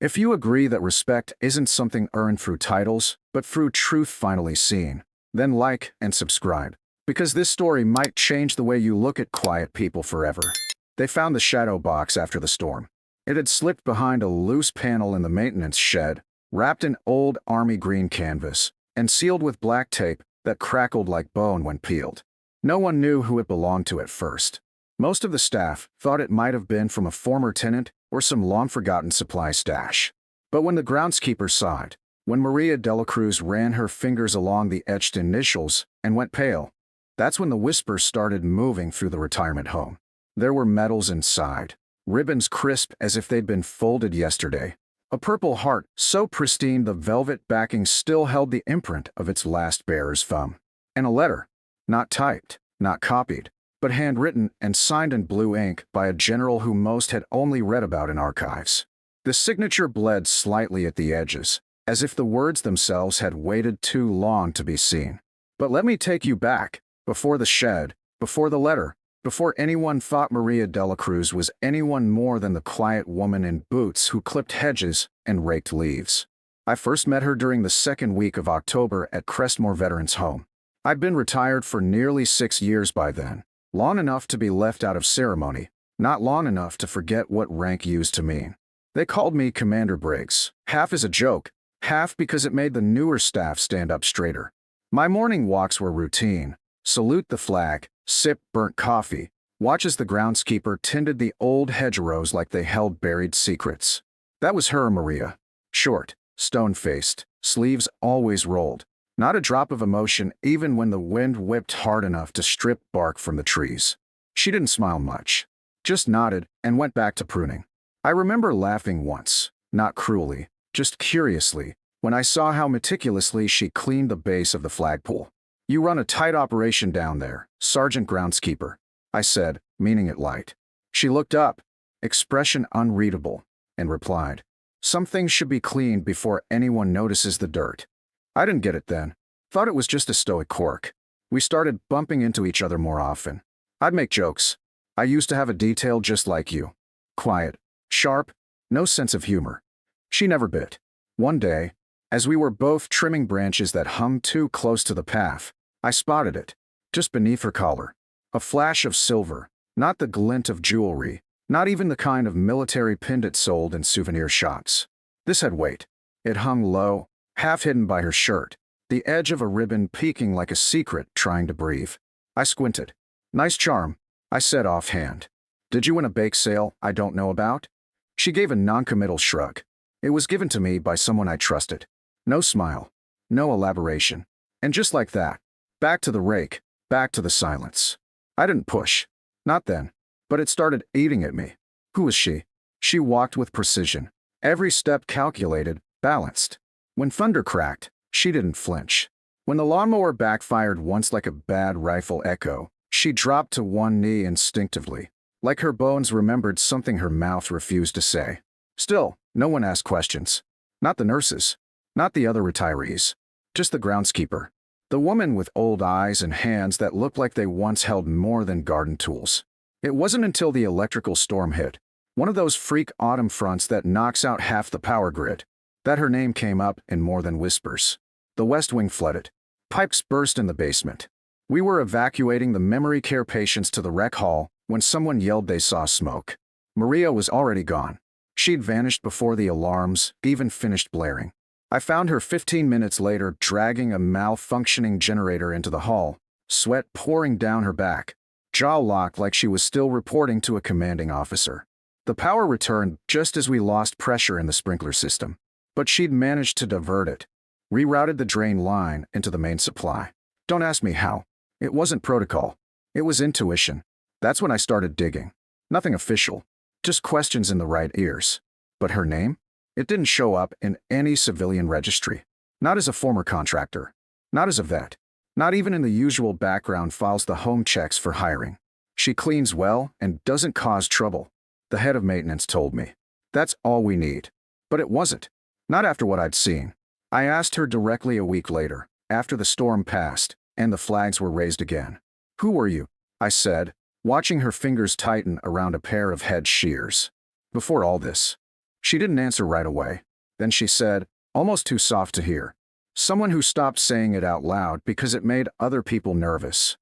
If you agree that respect isn't something earned through titles, but through truth finally seen, then like and subscribe, because this story might change the way you look at quiet people forever. They found the shadow box after the storm. It had slipped behind a loose panel in the maintenance shed, wrapped in old army green canvas, and sealed with black tape that crackled like bone when peeled. No one knew who it belonged to at first. Most of the staff thought it might have been from a former tenant or some long-forgotten supply stash. But when the groundskeeper saw it, when Maria Dela Cruz ran her fingers along the etched initials and went pale, that's when the whispers started moving through the retirement home. There were medals inside, ribbons crisp as if they'd been folded yesterday, a purple heart so pristine the velvet backing still held the imprint of its last bearer's thumb, and a letter, not typed, not copied, but handwritten and signed in blue ink by a general who most had only read about in archives. The signature bled slightly at the edges, as if the words themselves had waited too long to be seen. But let me take you back, before the shed, before the letter, before anyone thought Maria Dela Cruz was anyone more than the quiet woman in boots who clipped hedges and raked leaves. I first met her during the second week of October at Crestmore Veterans Home. I'd been retired for nearly 6 years by then. Long enough to be left out of ceremony, not long enough to forget what rank used to mean. They called me Commander Briggs, half as a joke, half because it made the newer staff stand up straighter. My morning walks were routine: salute the flag, sip burnt coffee, watch as the groundskeeper tended the old hedgerows like they held buried secrets. That was her, Maria. Short, stone-faced, sleeves always rolled. Not a drop of emotion even when the wind whipped hard enough to strip bark from the trees. She didn't smile much, just nodded and went back to pruning. I remember laughing once, not cruelly, just curiously, when I saw how meticulously she cleaned the base of the flagpole. "You run a tight operation down there, Sergeant Groundskeeper," I said, meaning it light. She looked up, expression unreadable, and replied, "Some things should be cleaned before anyone notices the dirt." I didn't get it then. Thought it was just a stoic quirk. We started bumping into each other more often. I'd make jokes. I used to have a detail just like you. Quiet, sharp, no sense of humor. She never bit. One day, as we were both trimming branches that hung too close to the path, I spotted it, just beneath her collar. A flash of silver, not the glint of jewelry, not even the kind of military pendant sold in souvenir shops. This had weight. It hung low, half hidden by her shirt, the edge of a ribbon peeking like a secret trying to breathe. I squinted. "Nice charm," I said offhand. "Did you win a bake sale I don't know about?" She gave a noncommittal shrug. "It was given to me by someone I trusted." No smile, no elaboration. And just like that, back to the rake, back to the silence. I didn't push. Not then. But it started eating at me. Who was she? She walked with precision. Every step calculated, balanced. When thunder cracked, she didn't flinch. When the lawnmower backfired once like a bad rifle echo, she dropped to one knee instinctively, like her bones remembered something her mouth refused to say. Still, no one asked questions. Not the nurses. Not the other retirees. Just the groundskeeper. The woman with old eyes and hands that looked like they once held more than garden tools. It wasn't until the electrical storm hit, one of those freak autumn fronts that knocks out half the power grid, that her name came up in more than whispers. The West Wing flooded. Pipes burst in the basement. We were evacuating the memory care patients to the rec hall when someone yelled they saw smoke. Maria was already gone. She'd vanished before the alarms even finished blaring. I found her 15 minutes later dragging a malfunctioning generator into the hall, sweat pouring down her back, jaw locked like she was still reporting to a commanding officer. The power returned just as we lost pressure in the sprinkler system. But she'd managed to divert it, rerouted the drain line into the main supply. Don't ask me how. It wasn't protocol. It was intuition. That's when I started digging. Nothing official, just questions in the right ears. But her name? It didn't show up in any civilian registry. Not as a former contractor. Not as a vet. Not even in the usual background files the home checks for hiring. She cleans well and doesn't cause trouble, the head of maintenance told me. That's all we need. But it wasn't. Not after what I'd seen. I asked her directly a week later, after the storm passed and the flags were raised again. "Who were you?" I said, watching her fingers tighten around a pair of head shears. "Before all this." She didn't answer right away. Then she said, almost too soft to hear. Someone who stopped saying it out loud because it made other people nervous.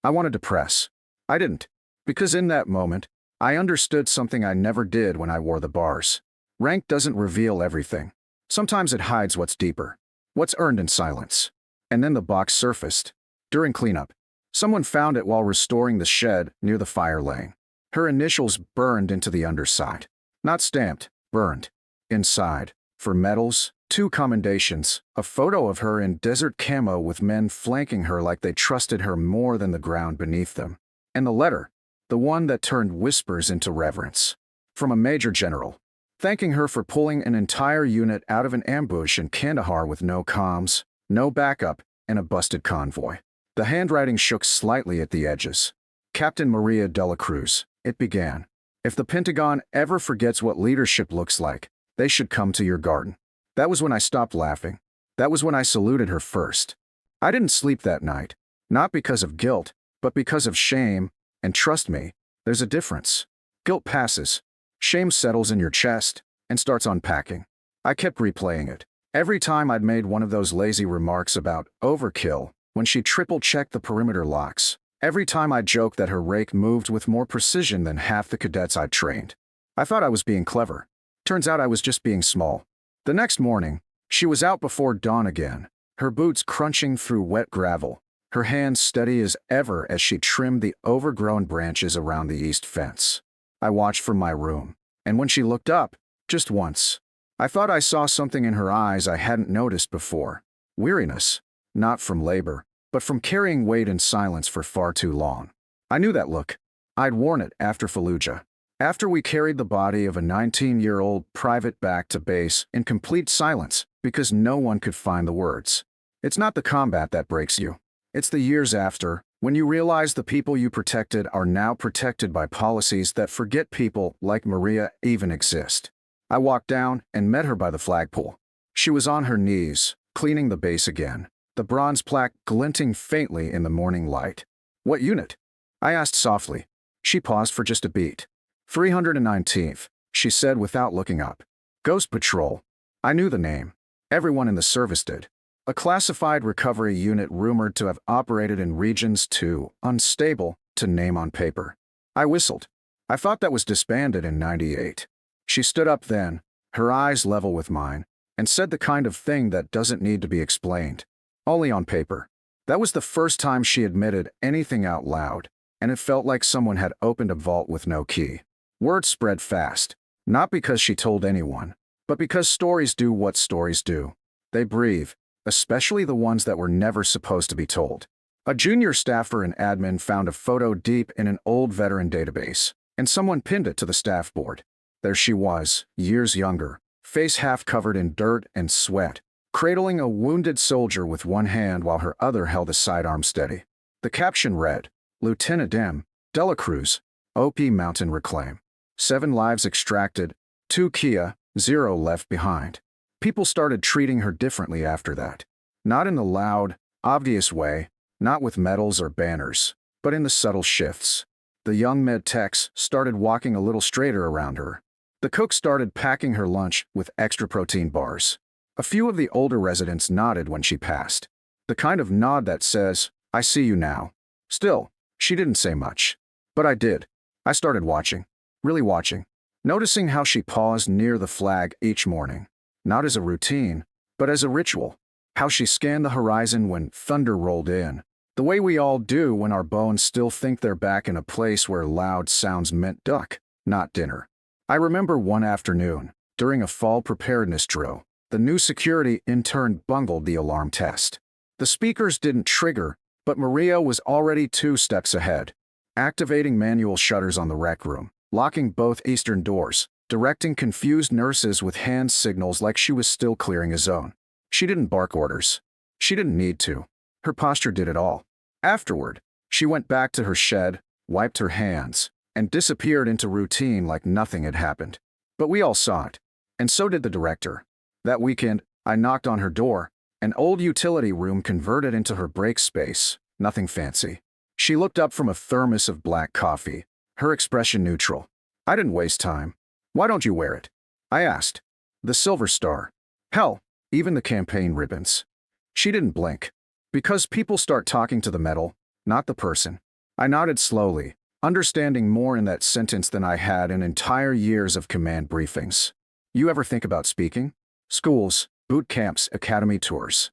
I wanted to press. I didn't. Because in that moment, I understood something I never did when I wore the bars. Rank doesn't reveal everything. Sometimes it hides what's deeper, what's earned in silence. And then the box surfaced. During cleanup, someone found it while restoring the shed near the fire lane. Her initials burned into the underside. Not stamped, burned. Inside, for medals, 2 commendations, a photo of her in desert camo with men flanking her like they trusted her more than the ground beneath them. And the letter, the one that turned whispers into reverence. From a major general, thanking her for pulling an entire unit out of an ambush in Kandahar with no comms, no backup, and a busted convoy. The handwriting shook slightly at the edges. Captain Maria de la Cruz, it began. If the Pentagon ever forgets what leadership looks like, they should come to your garden. That was when I stopped laughing. That was when I saluted her first. I didn't sleep that night, not because of guilt, but because of shame, and trust me, there's a difference. Guilt passes. Shame settles in your chest and starts unpacking. I kept replaying it. Every time I'd made one of those lazy remarks about overkill, when she triple-checked the perimeter locks, every time I joked that her rake moved with more precision than half the cadets I'd trained. I thought I was being clever. Turns out I was just being small. The next morning, she was out before dawn again, her boots crunching through wet gravel, her hands steady as ever as she trimmed the overgrown branches around the east fence. I watched from my room, and when she looked up, just once, I thought I saw something in her eyes I hadn't noticed before. Weariness, not from labor, but from carrying weight in silence for far too long. I knew that look. I'd worn it after Fallujah. After we carried the body of a 19-year-old private back to base in complete silence because no one could find the words. It's not the combat that breaks you. It's the years after, when you realize the people you protected are now protected by policies that forget people like Maria even exist. I walked down and met her by the flagpole. She was on her knees, cleaning the base again, the bronze plaque glinting faintly in the morning light. What unit? I asked softly. She paused for just a beat. 319th, she said without looking up. Ghost Patrol. I knew the name. Everyone in the service did. A classified recovery unit rumored to have operated in regions too unstable to name on paper. I whistled. I thought that was disbanded in '98. She stood up then, her eyes level with mine, and said the kind of thing that doesn't need to be explained. Only on paper. That was the first time she admitted anything out loud, and it felt like someone had opened a vault with no key. Word spread fast, not because she told anyone, but because stories do what stories do. They breathe, especially the ones that were never supposed to be told. A junior staffer and admin found a photo deep in an old veteran database, and someone pinned it to the staff board. There she was, years younger, face half covered in dirt and sweat, cradling a wounded soldier with one hand while her other held a sidearm steady. The caption read, Lieutenant M. de la Cruz, OP Mountain Reclaim. 7 lives extracted, 2 Kia, 0 left behind. People started treating her differently after that. Not in the loud, obvious way, not with medals or banners, but in the subtle shifts. The young med techs started walking a little straighter around her. The cook started packing her lunch with extra protein bars. A few of the older residents nodded when she passed. The kind of nod that says, I see you now. Still, she didn't say much. But I did. I started watching. Really watching. Noticing how she paused near the flag each morning. Not as a routine, but as a ritual. How she scanned the horizon when thunder rolled in. The way we all do when our bones still think they're back in a place where loud sounds meant duck, not dinner. I remember one afternoon, during a fall preparedness drill, the new security intern bungled the alarm test. The speakers didn't trigger, but Maria was already 2 steps ahead, activating manual shutters on the rec room, locking both eastern doors, directing confused nurses with hand signals like she was still clearing a zone. She didn't bark orders. She didn't need to. Her posture did it all. Afterward, she went back to her shed, wiped her hands, and disappeared into routine like nothing had happened. But we all saw it, and so did the director. That weekend, I knocked on her door, an old utility room converted into her break space, nothing fancy. She looked up from a thermos of black coffee, her expression neutral. I didn't waste time. Why don't you wear it? I asked. The Silver Star. Hell, even the campaign ribbons. She didn't blink. Because people start talking to the medal, not the person. I nodded slowly, understanding more in that sentence than I had in entire years of command briefings. You ever think about speaking? Schools, boot camps, academy tours.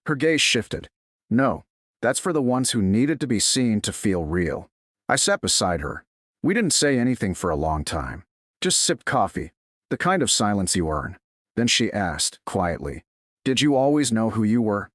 Her gaze shifted. No, that's for the ones who needed to be seen to feel real. I sat beside her. We didn't say anything for a long time. Just sipped coffee, the kind of silence you earn. Then she asked, quietly, "Did you always know who you were?"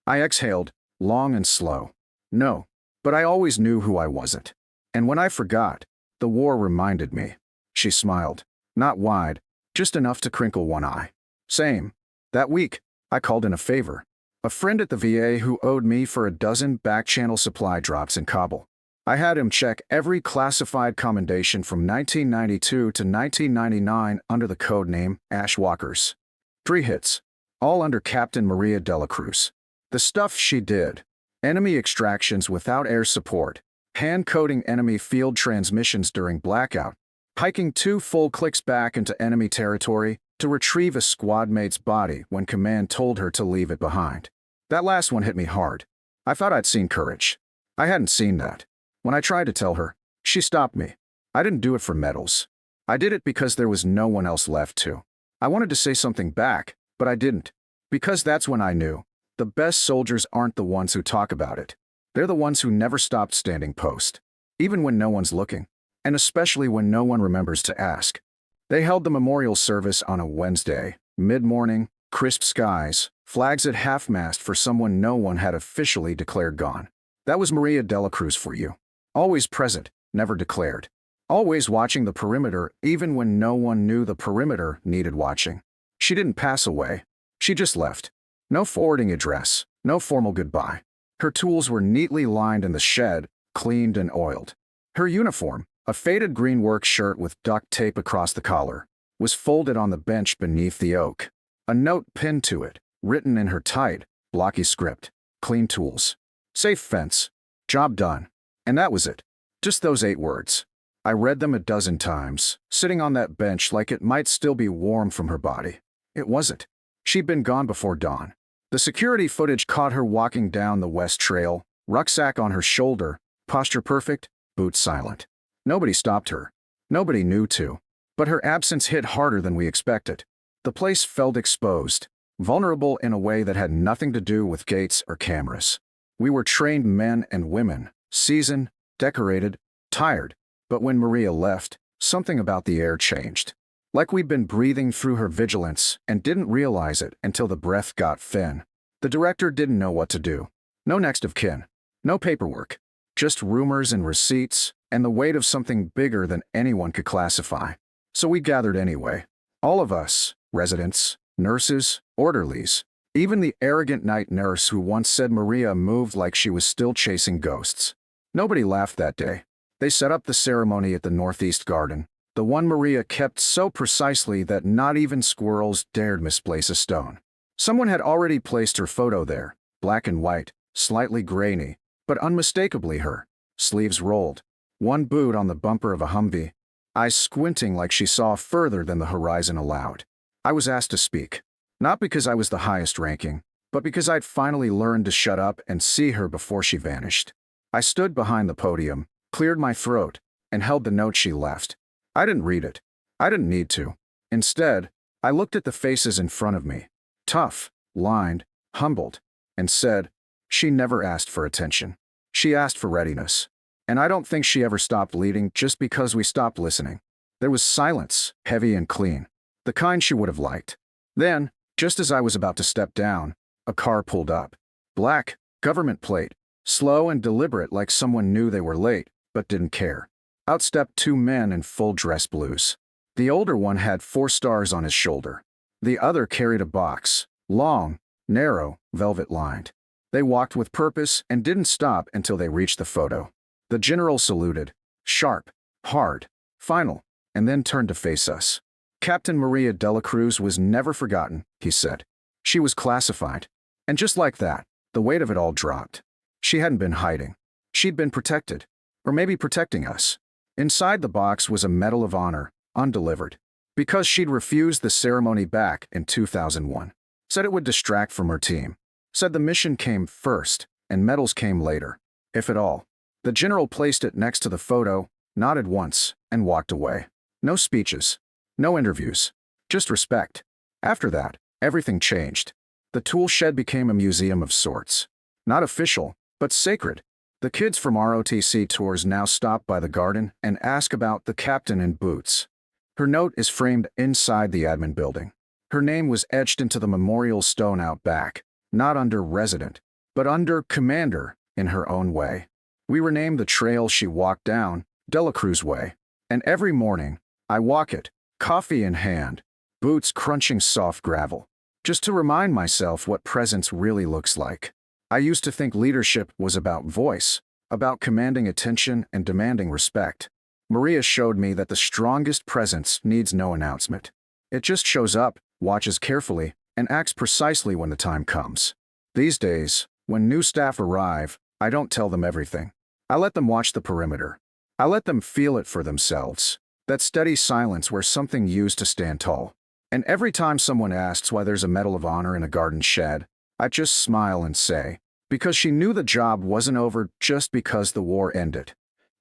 I exhaled, long and slow. No, but I always knew who I wasn't. And when I forgot, the war reminded me. She smiled, not wide, just enough to crinkle one eye. Same. That week, I called in a favor. A friend at the VA who owed me for a dozen back-channel supply drops in Kabul. I had him check every classified commendation from 1992 to 1999 under the code name Ash Walkers. 3 hits, all under Captain Maria Dela Cruz. The stuff she did: enemy extractions without air support, hand-coding enemy field transmissions during blackout, hiking 2 full clicks back into enemy territory to retrieve a squad mate's body when command told her to leave it behind. That last one hit me hard. I thought I'd seen courage. I hadn't seen that. When I tried to tell her, she stopped me. I didn't do it for medals. I did it because there was no one else left to. I wanted to say something back, but I didn't. Because that's when I knew. The best soldiers aren't the ones who talk about it. They're the ones who never stopped standing post. Even when no one's looking. And especially when no one remembers to ask. They held the memorial service on a Wednesday, mid-morning, crisp skies, flags at half-mast for someone no one had officially declared gone. That was Maria Dela Cruz for you. Always present, never declared. Always watching the perimeter even when no one knew the perimeter needed watching. She didn't pass away. She just left. No forwarding address, no formal goodbye. Her tools were neatly lined in the shed, cleaned and oiled. Her uniform, a faded green work shirt with duct tape across the collar, was folded on the bench beneath the oak. A note pinned to it, written in her tight, blocky script: "Clean tools. Safe fence. Job done." And that was it. Just those 8 words. I read them a dozen times, sitting on that bench like it might still be warm from her body. It wasn't. She'd been gone before dawn. The security footage caught her walking down the west trail, rucksack on her shoulder, posture perfect, boots silent. Nobody stopped her. Nobody knew to. But her absence hit harder than we expected. The place felt exposed, vulnerable in a way that had nothing to do with gates or cameras. We were trained men and women, seasoned, decorated, tired, but when Maria left, something about the air changed. Like we'd been breathing through her vigilance and didn't realize it until the breath got thin. The director didn't know what to do. No next of kin. No paperwork. Just rumors and receipts, and the weight of something bigger than anyone could classify. So we gathered anyway. All of us, residents, nurses, orderlies, even the arrogant night nurse who once said Maria moved like she was still chasing ghosts. Nobody laughed that day. They set up the ceremony at the Northeast Garden, the one Maria kept so precisely that not even squirrels dared misplace a stone. Someone had already placed her photo there, black and white, slightly grainy, but unmistakably her, sleeves rolled, one boot on the bumper of a Humvee, eyes squinting like she saw further than the horizon allowed. I was asked to speak, not because I was the highest ranking, but because I'd finally learned to shut up and see her before she vanished. I stood behind the podium, cleared my throat, and held the note she left. I didn't read it. I didn't need to. Instead, I looked at the faces in front of me, tough, lined, humbled, and said, she never asked for attention. She asked for readiness. And I don't think she ever stopped leading just because we stopped listening. There was silence, heavy and clean, the kind she would have liked. Then, just as I was about to step down, a car pulled up. Black, government plate, slow and deliberate like someone knew they were late, but didn't care. Out stepped 2 men in full dress blues. The older one had 4 stars on his shoulder. The other carried a box, long, narrow, velvet-lined. They walked with purpose and didn't stop until they reached the photo. The general saluted, sharp, hard, final, and then turned to face us. Captain Maria Dela Cruz was never forgotten, he said. She was classified. And just like that, the weight of it all dropped. She hadn't been hiding. She'd been protected. Or maybe protecting us. Inside the box was a Medal of Honor, undelivered. Because she'd refused the ceremony back in 2001. Said it would distract from her team. Said the mission came first, and medals came later, if at all. The general placed it next to the photo, nodded once, and walked away. No speeches. No interviews. Just respect. After that, everything changed. The tool shed became a museum of sorts. Not official, but sacred. The kids from ROTC tours now stop by the garden and ask about the captain in boots. Her note is framed inside the admin building. Her name was etched into the memorial stone out back, not under resident, but under commander in her own way. We renamed the trail she walked down, Delacruz Way. And every morning, I walk it, coffee in hand, boots crunching soft gravel, just to remind myself what presence really looks like. I used to think leadership was about voice, about commanding attention and demanding respect. Maria showed me that the strongest presence needs no announcement. It just shows up, watches carefully, and acts precisely when the time comes. These days, when new staff arrive, I don't tell them everything. I let them watch the perimeter. I let them feel it for themselves. That steady silence where something used to stand tall. And every time someone asks why there's a Medal of Honor in a garden shed, I just smile and say, because she knew the job wasn't over just because the war ended.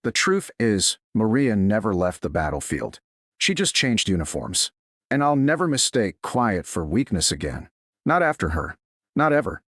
The truth is, Maria never left the battlefield. She just changed uniforms. And I'll never mistake quiet for weakness again. Not after her. Not ever.